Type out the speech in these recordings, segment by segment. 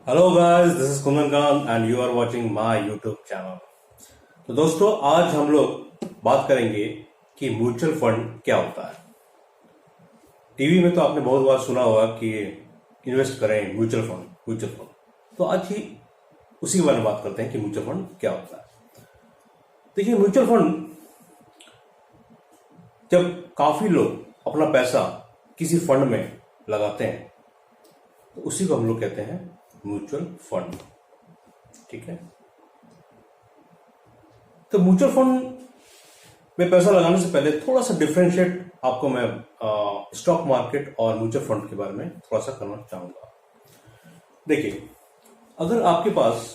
Hello guys, this is Kundan Kant and you are watching my YouTube channel. तो दोस्तों, आज हम लोग बात करेंगे कि म्यूचुअल फंड क्या होता है। टीवी में तो आपने बहुत बार सुना होगा कि इन्वेस्ट करें म्यूचुअल फंड। तो आज ही उसी के बारे में बात करते हैं कि म्यूचुअल फंड क्या होता है। देखिए, म्यूचुअल फंड जब काफी लोग अपना पैसा किसी फंड में लगाते हैं तो उसी को हम लोग कहते हैं म्यूचुअल फंड। ठीक है। तो म्यूचुअल फंड में पैसा लगाने से पहले थोड़ा सा डिफरेंशिएट आपको मैं स्टॉक मार्केट और म्यूचुअल फंड के बारे में थोड़ा सा करना चाहूंगा। देखिए, अगर आपके पास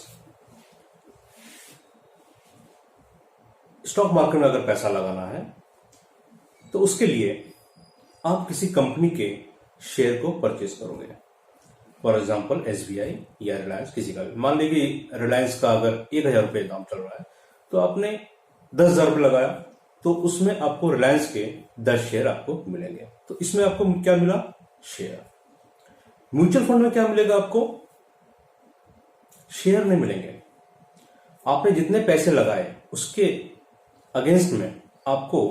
स्टॉक मार्केट में अगर पैसा लगाना है तो उसके लिए आप किसी कंपनी के शेयर को परचेज करोगे। फॉर एग्जाम्पल SBI या रिलायंस, किसी का भी। मान लीजिए रिलायंस का अगर 1,000 रुपये दाम चल रहा है तो आपने 10,000 रुपये लगाया तो उसमें आपको रिलायंस के 10 शेयर आपको मिलेंगे। तो इसमें आपको क्या मिला? शेयर। म्यूचुअल फंड में क्या मिलेगा? आपको शेयर नहीं मिलेंगे। आपने जितने पैसे लगाए उसके अगेंस्ट में आपको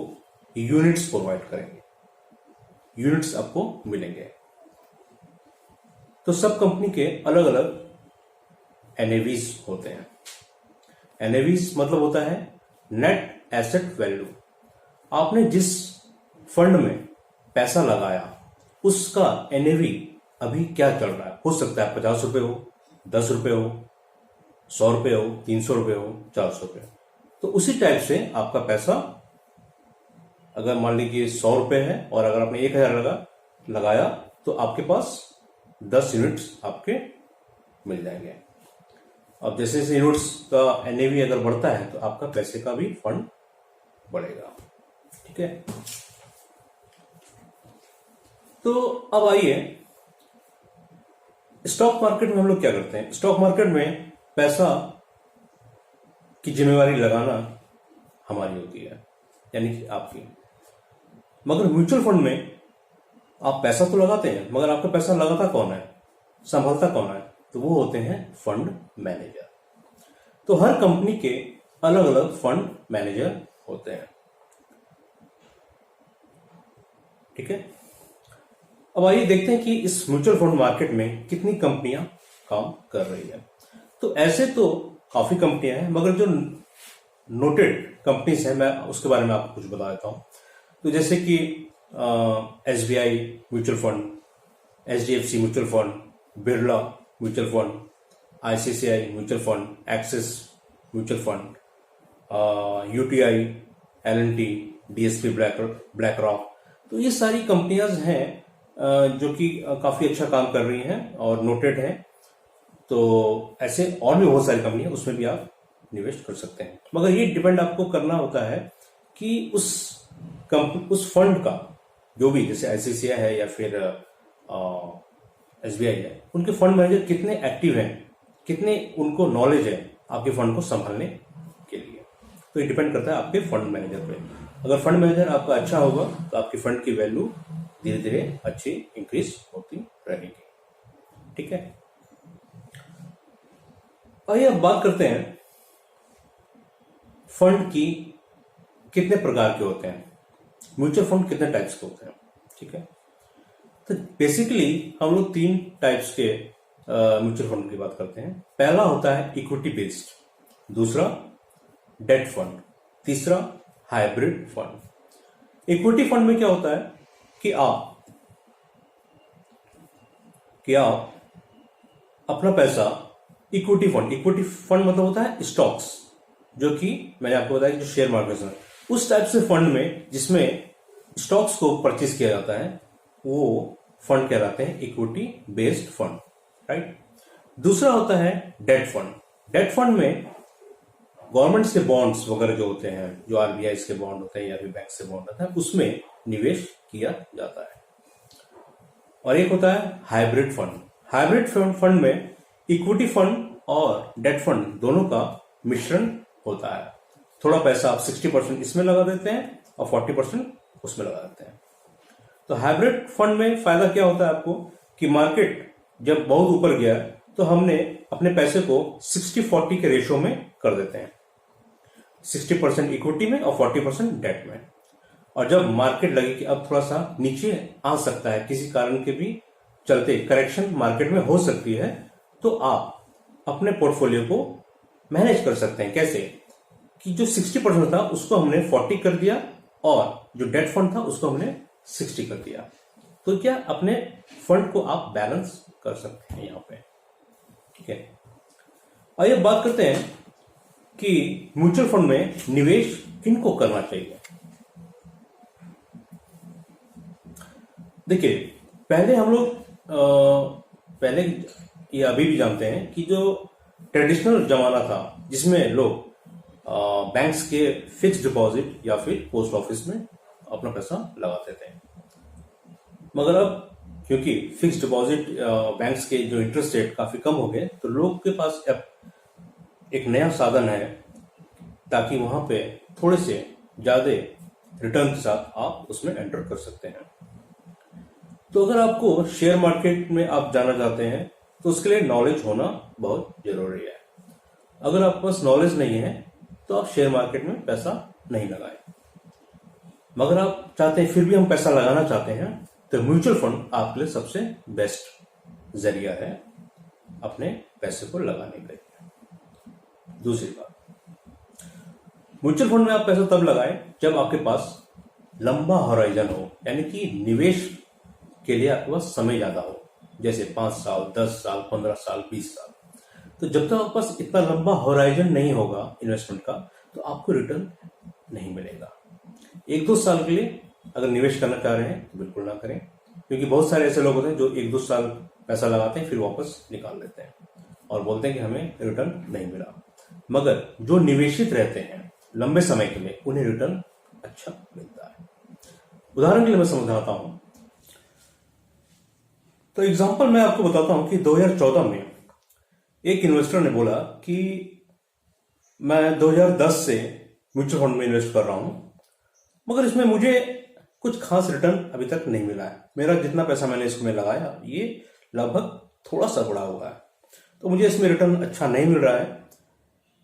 यूनिट्स प्रोवाइड करेंगे, यूनिट्स आपको मिलेंगे। तो सब कंपनी के अलग अलग NAVs होते हैं। NAVs मतलब होता है नेट एसेट वैल्यू। आपने जिस फंड में पैसा लगाया उसका NAV अभी क्या चल रहा है। हो सकता है 50 रुपये हो, 10 रुपये हो, 100 रुपये हो, 300 रुपये हो, 400 रुपये। तो उसी टाइप से आपका पैसा, अगर मान लीजिए 100 रुपये है और अगर आपने 1,000 लगाया तो आपके पास 10 यूनिट्स आपके मिल जाएंगे। अब जैसे जैसे यूनिट्स का NAV अगर बढ़ता है तो आपका पैसे का भी फंड बढ़ेगा। ठीक है। तो अब आइए, स्टॉक मार्केट में हम लोग क्या करते हैं। स्टॉक मार्केट में पैसा की जिम्मेवारी लगाना हमारी होती है, यानी कि आपकी। मगर म्यूचुअल फंड में आप पैसा तो लगाते हैं, मगर आपका पैसा लगाता कौन है, संभालता कौन है? तो वो होते हैं फंड मैनेजर। तो हर कंपनी के अलग अलग फंड मैनेजर होते हैं। ठीक है। अब आइए देखते हैं कि इस म्यूचुअल फंड मार्केट में कितनी कंपनियां काम कर रही है। तो ऐसे तो काफी कंपनियां हैं, मगर जो नोटेड कंपनीज हैं मैं उसके बारे में आपको कुछ बता देता हूं। तो जैसे कि SBI mutual fund, HDFC mutual fund, Birla mutual fund, ICICI mutual fund, axis mutual fund, UTI, L&T, DSP black rock. तो ये सारी कंपनियां हैं जो कि काफी अच्छा काम कर रही हैं और नोटेड हैं। तो ऐसे और भी बहुत सारी कंपनी है, उसमें भी आप निवेश कर सकते हैं। मगर ये डिपेंड आपको करना होता है कि उस फंड का जो भी, जैसे ICICI है या फिर SBI है, उनके फंड मैनेजर कितने एक्टिव हैं, कितने उनको नॉलेज है आपके फंड को संभालने के लिए। तो ये डिपेंड करता है आपके फंड मैनेजर पे। अगर फंड मैनेजर आपका अच्छा होगा तो आपके फंड की वैल्यू धीरे धीरे अच्छी इंक्रीज होती रहेगी। ठीक है। आइए अब बात करते हैं फंड की कितने प्रकार के होते हैं, म्यूचुअल फंड कितने टाइप्स के होते हैं। ठीक है। तो बेसिकली हम लोग 3 टाइप्स के म्यूचुअल फंड की बात करते हैं। पहला होता है इक्विटी बेस्ड, दूसरा डेट फंड, तीसरा हाइब्रिड फंड। इक्विटी फंड में क्या होता है कि आप अपना पैसा इक्विटी फंड मतलब होता है स्टॉक्स, जो कि मैंने आपको बताया कि जो शेयर मार्केट है, उस टाइप से फंड में जिसमें स्टॉक्स को परचेज किया जाता है वो फंड कहलाते हैं इक्विटी बेस्ड फंड। राइट। दूसरा होता है डेट फंड। डेट फंड में गवर्नमेंट के बॉन्ड्स वगैरह जो होते हैं, जो RBI के बॉन्ड होते हैं या फिर बैंक से बॉन्ड होता है, उसमें निवेश किया जाता है। और एक होता है हाइब्रिड फंड। हाइब्रिड फंड में इक्विटी फंड और डेट फंड दोनों का मिश्रण होता है। थोड़ा पैसा आप 60% इसमें लगा देते हैं और 40% उसमें लगा देते हैं। तो हाइब्रिड फंड में फायदा क्या होता है आपको कि मार्केट जब बहुत ऊपर गया तो हमने अपने पैसे को 60-40 के रेशियो में कर देते हैं, 60% इक्विटी में और 40% डेट में। और जब मार्केट लगे कि अब थोड़ा सा नीचे आ सकता है, किसी कारण के भी चलते करेक्शन मार्केट में हो सकती है, तो आप अपने पोर्टफोलियो को मैनेज कर सकते हैं। कैसे कि जो 60% था उसको हमने 40 कर दिया और जो डेट फंड था उसको हमने 60 कर दिया। तो क्या अपने फंड को आप बैलेंस कर सकते हैं यहां पे। ठीक है, आइए बात करते हैं कि म्यूचुअल फंड में निवेश किनको करना चाहिए। देखिए, पहले हम लोग पहले ये अभी भी जानते हैं कि जो ट्रेडिशनल जमाना था जिसमें लोग बैंक्स के फिक्स डिपॉजिट या फिर पोस्ट ऑफिस में अपना पैसा लगाते थे, मगर अब क्योंकि फिक्स डिपॉजिट बैंक्स के जो इंटरेस्ट रेट काफी कम हो गए, तो लोग के पास अब एक नया साधन है ताकि वहां पे थोड़े से ज्यादा रिटर्न के साथ आप उसमें एंटर कर सकते हैं। तो अगर आपको शेयर मार्केट में आप जाना चाहते हैं तो उसके लिए नॉलेज होना बहुत जरूरी है। अगर आपके पास नॉलेज नहीं है तो आप शेयर मार्केट में पैसा नहीं लगाएं। मगर आप चाहते हैं, फिर भी हम पैसा लगाना चाहते हैं, तो म्यूचुअल फंड आपके लिए सबसे बेस्ट जरिया है अपने पैसे को लगाने के लिए। दूसरी बात, म्यूचुअल फंड में आप पैसा तब लगाएं जब आपके पास लंबा हॉराइजन हो, यानी कि निवेश के लिए आपके पास समय ज्यादा हो, जैसे 5 साल, 10 साल, 15 साल, 20 साल। तो जब तक आपके पास इतना लंबा हॉराइजन नहीं होगा इन्वेस्टमेंट का, तो आपको रिटर्न नहीं मिलेगा। 1-2 साल के लिए अगर निवेश करना चाह रहे हैं तो बिल्कुल ना करें, क्योंकि बहुत सारे ऐसे लोग होते हैं जो 1-2 साल पैसा लगाते हैं फिर वापस निकाल देते हैं और बोलते हैं कि हमें रिटर्न नहीं मिला। मगर जो निवेशित रहते हैं लंबे समय के लिए, उन्हें रिटर्न अच्छा मिलता है। उदाहरण के लिए मैं समझाता हूं। तो एग्जांपल मैं आपको बताता हूं कि 2014 में एक इन्वेस्टर ने बोला कि मैं 2010 से म्यूचुअल फंड में इन्वेस्ट कर रहा हूं, मगर इसमें मुझे कुछ खास रिटर्न अभी तक नहीं मिला है। मेरा जितना पैसा मैंने इसमें लगाया ये लगभग थोड़ा सा बढ़ा हुआ है, तो मुझे इसमें रिटर्न अच्छा नहीं मिल रहा है।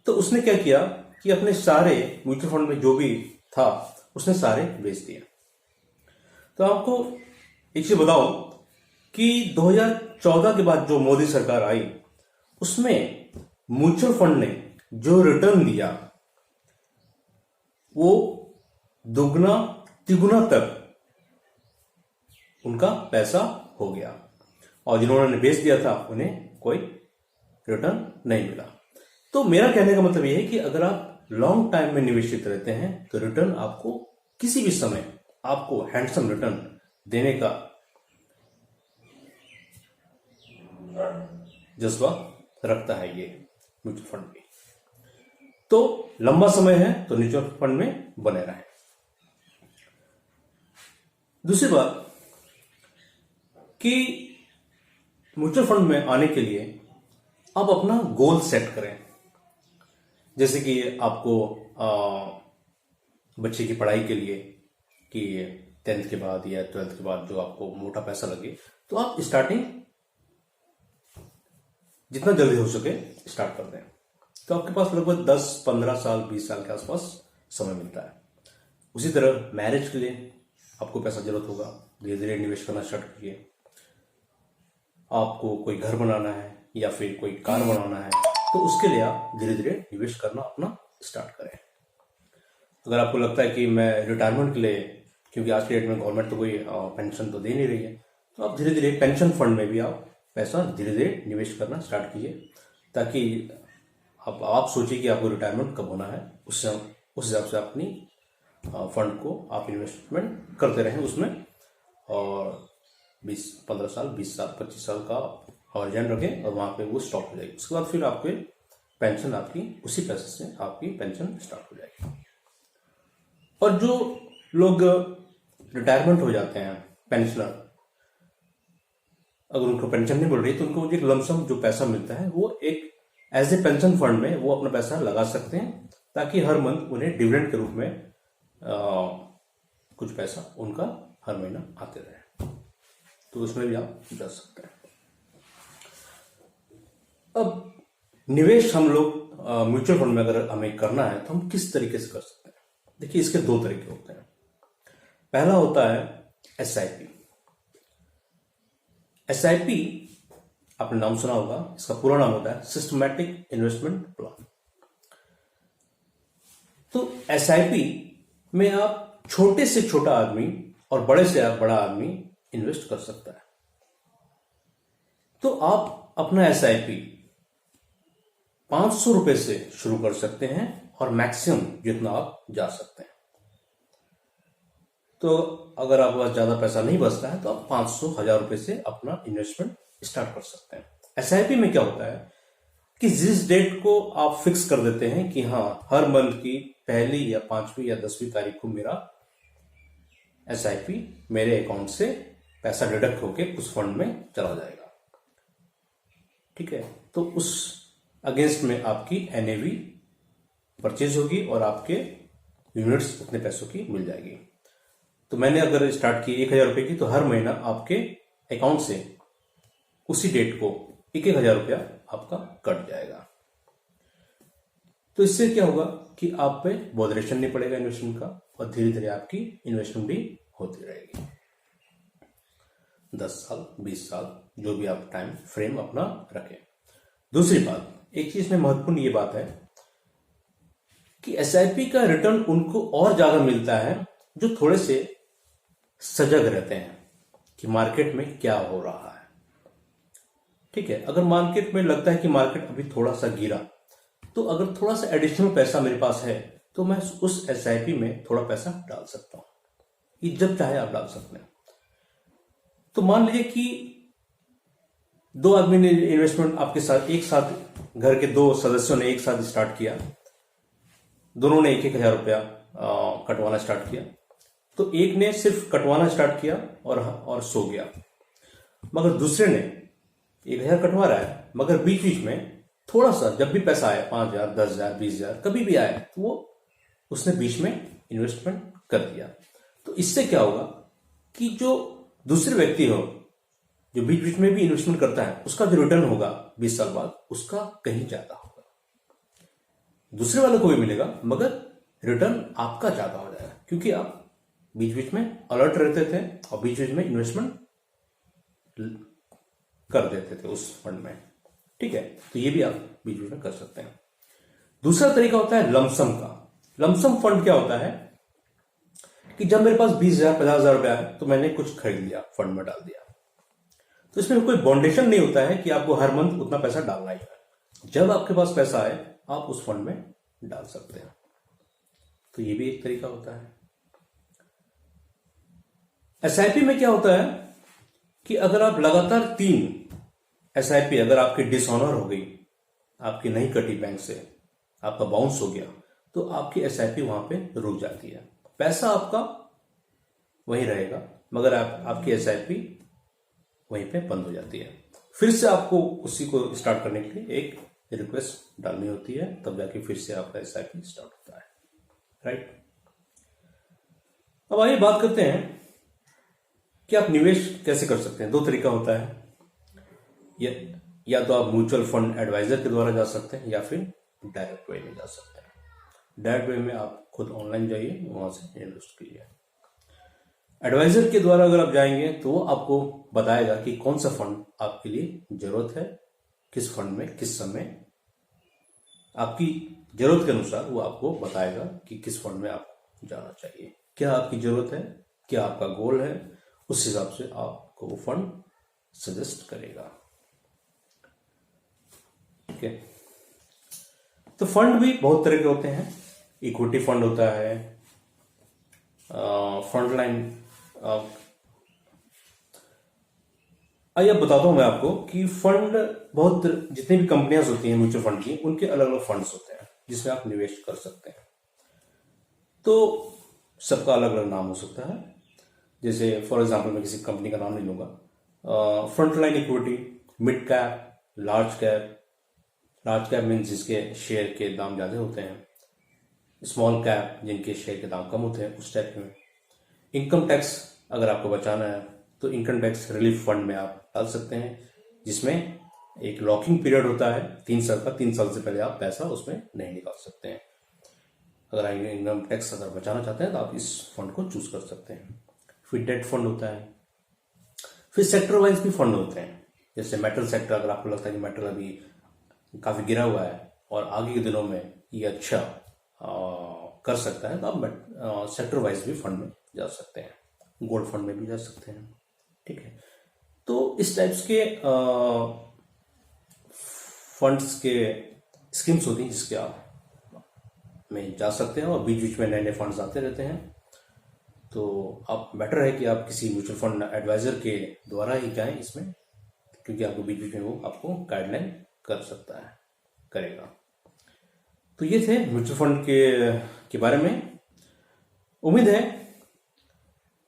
तो उसने क्या किया कि अपने सारे म्यूचुअल फंड में जो भी था उसने सारे बेच दिए। तो आपको एक चीज बताओ कि 2014 के बाद जो मोदी सरकार आई उसमें म्यूचुअल फंड ने जो रिटर्न दिया वो दुगना तिगुना तक उनका पैसा हो गया, और जिन्होंने बेच दिया था उन्हें कोई रिटर्न नहीं मिला। तो मेरा कहने का मतलब यह है कि अगर आप लॉन्ग टाइम में निवेशित रहते हैं तो रिटर्न आपको किसी भी समय आपको हैंडसम रिटर्न देने का जज्बा रखता है ये म्यूचुअल फंड भी। तो लंबा समय है तो म्यूचुअल फंड में बने रहें। दूसरी बात कि म्यूचुअल फंड में आने के लिए आप अपना गोल सेट करें। जैसे कि आपको बच्चे की पढ़ाई के लिए कि 10th के बाद या 12th के बाद जो आपको मोटा पैसा लगे, तो आप स्टार्टिंग जितना जल्दी हो सके स्टार्ट कर दें। तो आपके पास लगभग 10, 15 साल, 20 साल के आसपास समय मिलता है। उसी तरह मैरिज के लिए आपको पैसा जरूरत होगा, धीरे धीरे निवेश करना स्टार्ट कीजिए। आपको कोई घर बनाना है या फिर कोई कार बनाना है तो उसके लिए आप धीरे धीरे निवेश करना अपना स्टार्ट करें। अगर आपको लगता है कि मैं रिटायरमेंट के लिए, क्योंकि आज के डेट में गवर्नमेंट तो कोई पेंशन तो दे नहीं रही है, तो आप धीरे धीरे पेंशन फंड में भी आप पैसा धीरे धीरे निवेश करना स्टार्ट कीजिए, ताकि आप सोचिए कि आपको रिटायरमेंट कब होना है, उस हिसाब से अपनी फंड को आप इन्वेस्टमेंट करते रहें उसमें, और 15 साल, 20 साल, 25 साल का हॉरिजॉन रखें और वहां पे वो स्टॉप हो जाएगी। उसके बाद फिर आपके पेंशन आपकी उसी पैसे से आपकी पेंशन स्टार्ट हो जाएगी। और जो लोग रिटायरमेंट हो जाते हैं, पेंशनर, अगर उनको पेंशन नहीं मिल रही तो उनको एक लमसम जो पैसा मिलता है वो एक एज ए पेंशन फंड में वो अपना पैसा लगा सकते हैं, ताकि हर मंथ उन्हें डिविडेंड के रूप में कुछ पैसा उनका हर महीना आते रहे। तो उसमें भी आप जा सकते हैं। अब निवेश हम लोग म्यूचुअल फंड में अगर हमें करना है तो हम किस तरीके से कर सकते हैं? देखिए, इसके दो तरीके होते हैं। पहला होता है एसआईपी। एसआईपी आपने नाम सुना होगा, इसका पूरा नाम होता है सिस्टमैटिक इन्वेस्टमेंट प्लान। तो एसआईपी में आप छोटे से छोटा आदमी और बड़े से बड़ा आदमी इन्वेस्ट कर सकता है। तो आप अपना एसआईपी 500 रुपए से शुरू कर सकते हैं और मैक्सिमम जितना आप जा सकते हैं। तो अगर आपके पास ज्यादा पैसा नहीं बचता है तो आप 500-1000 रुपए से अपना इन्वेस्टमेंट स्टार्ट कर सकते हैं। एसआईपी में क्या होता है कि जिस डेट को आप फिक्स कर देते हैं कि हाँ, हर मंथ की पहली या 5वीं या 10वीं तारीख को मेरा एसआईपी मेरे अकाउंट से पैसा डिडक्ट होके उस फंड में चला जाएगा। ठीक है, तो उस अगेंस्ट में आपकी एनएवी परचेज होगी और आपके यूनिट्स उतने पैसों की मिल जाएगी। तो मैंने अगर स्टार्ट की 1000 रुपए की, तो हर महीना आपके अकाउंट से उसी डेट को 1000 रुपया आपका कट जाएगा। तो इससे क्या होगा कि आप पे बॉदरेशन नहीं पड़ेगा इन्वेस्टमेंट का, और धीरे धीरे आपकी इन्वेस्टमेंट भी होती रहेगी। 10 साल 20 साल जो भी आप टाइम फ्रेम अपना रखें। दूसरी बात, एक चीज में महत्वपूर्ण ये बात है कि एसआईपी का रिटर्न उनको और ज्यादा मिलता है जो थोड़े से सजग रहते हैं कि मार्केट में क्या हो रहा है। ठीक है, अगर मार्केट में लगता है कि मार्केट अभी थोड़ा सा गिरा, तो अगर थोड़ा सा एडिशनल पैसा मेरे पास है तो मैं उस एसआईपी में थोड़ा पैसा डाल सकता हूं। ये जब चाहे आप डाल सकते हैं। तो मान लीजिए कि 2 आदमी ने इन्वेस्टमेंट आपके साथ एक साथ, घर के 2 सदस्यों ने एक साथ स्टार्ट किया, दोनों ने 1000 रुपया कटवाना स्टार्ट किया। तो एक ने सिर्फ कटवाना स्टार्ट किया और सो गया, मगर दूसरे ने 1000 कटवा रहा है, मगर बीच बीच में थोड़ा सा जब भी पैसा आया, 5000 10,000 20,000 कभी भी आया, तो वो उसने बीच में इन्वेस्टमेंट कर दिया। तो इससे क्या होगा कि जो दूसरे व्यक्ति हो जो बीच बीच में भी इन्वेस्टमेंट करता है, उसका जो रिटर्न होगा 20 साल बाद, उसका कहीं ज्यादा होगा। दूसरे वाले को भी मिलेगा, मगर रिटर्न आपका ज्यादा हो जाएगा, क्योंकि आप बीच बीच में अलर्ट रहते थे और बीच बीच में इन्वेस्टमेंट कर देते थे उस फंड में। ठीक है, तो ये भी आप बीच बीच में कर सकते हैं। दूसरा तरीका होता है लमसम का। लमसम फंड क्या होता है कि जब मेरे पास 20,000 50,000 रुपया है तो मैंने कुछ खरीद लिया, फंड में डाल दिया। तो इसमें कोई बाउंडेशन नहीं होता है कि आपको हर मंथ उतना पैसा डालना ही है। जब आपके पास पैसा आए आप उस फंड में डाल सकते हैं। तो ये भी एक तरीका होता है। एसआईपी में क्या होता है कि अगर आप लगातार 3 एसआईपी अगर आपकी डिसऑनर हो गई, आपकी नहीं कटी बैंक से, आपका बाउंस हो गया, तो आपकी एसआईपी वहां पे रुक जाती है। पैसा आपका वहीं रहेगा, मगर आपकी एसआईपी वहीं पे बंद हो जाती है। फिर से आपको उसी को स्टार्ट करने के लिए एक रिक्वेस्ट डालनी होती है, तब जाके फिर से आपका एसआईपी स्टार्ट होता है। राइट, अब आइए बात करते हैं कि आप निवेश कैसे कर सकते हैं। 2 तरीका होता है, या तो आप म्यूचुअल फंड एडवाइजर के द्वारा जा सकते हैं या फिर डायरेक्ट वे में जा सकते हैं। डायरेक्ट वे में आप खुद ऑनलाइन जाइए, वहां से इन्वेस्ट कीजिए। एडवाइजर के द्वारा अगर आप जाएंगे तो वो आपको बताएगा कि कौन सा फंड आपके लिए जरूरत है, किस फंड में किस समय आपकी जरूरत के अनुसार वो आपको बताएगा कि किस फंड में आपको जाना चाहिए, क्या आपकी जरूरत है, क्या आपका गोल है, उस हिसाब से आपको वो फंड सजेस्ट करेगा। ठीक है, तो फंड भी बहुत तरह के होते हैं। इक्विटी फंड होता है, फ्रंट लाइन। आइए अब बताता हूं मैं आपको कि फंड, बहुत जितनी भी कंपनियां होती हैं म्यूचुअल फंड की, उनके अलग अलग फंड्स होते हैं जिसमें आप निवेश कर सकते हैं। तो सबका अलग अलग नाम हो सकता है। जैसे फॉर एग्जांपल मैं किसी कंपनी का नाम नहीं लूंगा। Front line equity, mid cap, large cap. Large cap means जिसके शेयर के दाम ज्यादा होते हैं, स्मॉल कैप जिनके शेयर के दाम कम होते हैं, उस टाइप में। इनकम टैक्स अगर आपको बचाना है तो इनकम टैक्स रिलीफ फंड में आप डाल सकते हैं, जिसमें एक लॉकिंग पीरियड होता है 3 साल का, 3 साल से पहले आप पैसा उसमें नहीं निकाल सकते हैं। अगर आप इनकम टैक्स अगर बचाना चाहते हैं तो आप इस फंड को चूज कर सकते हैं। फिर डेट फंड होता है, फिर सेक्टर वाइज भी फंड होते हैं। जैसे मेटल सेक्टर, अगर आपको लगता है कि मेटल अभी काफी गिरा हुआ है और आगे के दिनों में ये अच्छा कर सकता है, तो आप सेक्टर वाइज भी फंड में जा सकते हैं, गोल्ड फंड में भी जा सकते हैं। ठीक है, तो इस टाइप्स के फंड्स के स्कीम्स होती हैं जिसके आप में जा सकते हैं, और बीच बीच में नए नए फंड्स आते रहते हैं। तो आप बेटर है कि आप किसी म्यूचुअल फंड एडवाइजर के द्वारा ही जाएं इसमें, क्योंकि आपको बीच बीच में वो आपको गाइडलाइन कर सकता है, करेगा। तो ये थे म्यूचुअल फंड के बारे में। उम्मीद है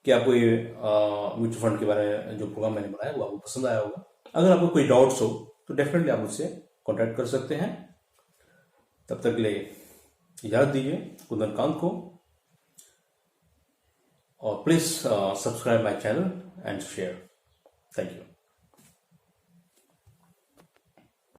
कि आपको ये म्यूचुअल फंड के बारे में जो प्रोग्राम मैंने बनाया वो आपको पसंद आया होगा। अगर आपको कोई डाउट्स हो तो डेफिनेटली आप मुझसे कॉन्टैक्ट कर सकते हैं। तब तक के लिए इजाजत दीजिए कुंदनकांत को, और please subscribe my channel and share. Thank you.